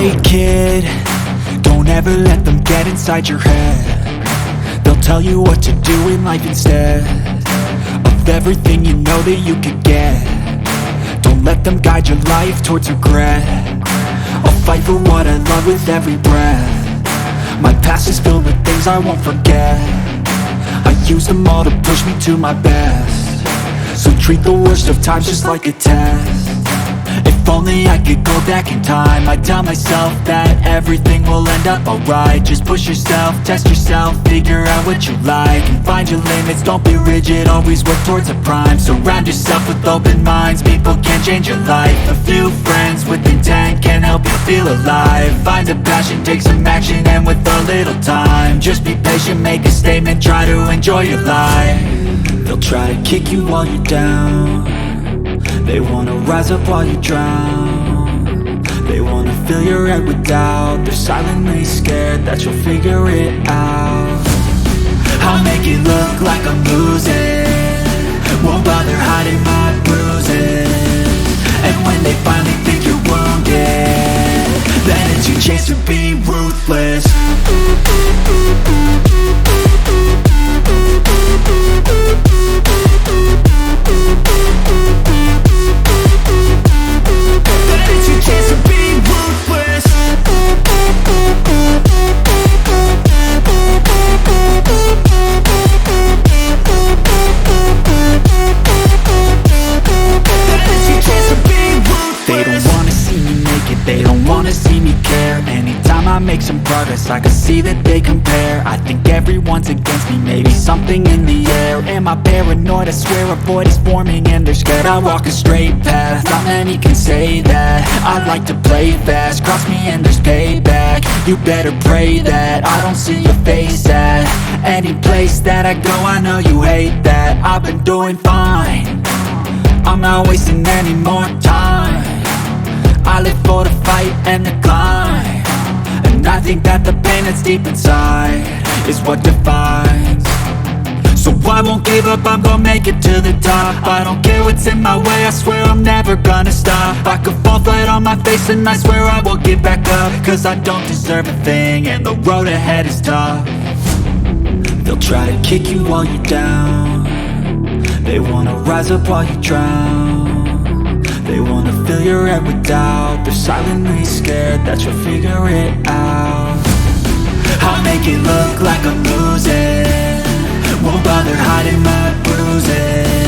Hey kid, don't ever let them get inside your head. They'll tell you what to do in life instead of everything you know that you could get. Don't let them guide your life towards regret. I'll fight for what I love with every breath. My past is filled with things I won't forget. I use them all to push me to my best. So treat the worst of times just like a test. If only I could go back in time, I'd tell myself that everything will end up alright. Just push yourself, test yourself, figure out what you like, and find your limits, don't be rigid, always work towards a prime. Surround yourself with open minds, people can change your life. A few friends with intent can help you feel alive. Find a passion, take some action, and with a little time, just be patient, make a statement, try to enjoy your life. They'll try to kick you while you're down. They wanna rise up while you drown. They wanna fill your head with doubt. They're silently scared that you'll figure it out. I'll make it look like I'm losing, won't bother hiding my bruises. And when they finally think you're wounded, then it's your chance to be ruthless. They don't wanna see me care. Anytime I make some progress, I can see that they compare. I think everyone's against me, maybe something in the air. Am I paranoid? I swear a void is forming and they're scared. I walk a straight path, not many can say that. I like to play fast, cross me and there's payback. You better pray that I don't see your face at any place that I go. I know you hate that. I've been doing fine, I'm not wasting any more time. I live for the fight and the climb, and I think that the pain that's deep inside is what defines. So I won't give up, I'm gonna make it to the top. I don't care what's in my way, I swear I'm never gonna stop. I could fall flat on my face and I swear I will get back up, cause I don't deserve a thing and the road ahead is tough. They'll try to kick you while you're down. They wanna rise up while you drown. They wanna fill your head with doubt. They're silently scared that you'll figure it out. I'll make it look like I'm losing, won't bother hiding my bruises.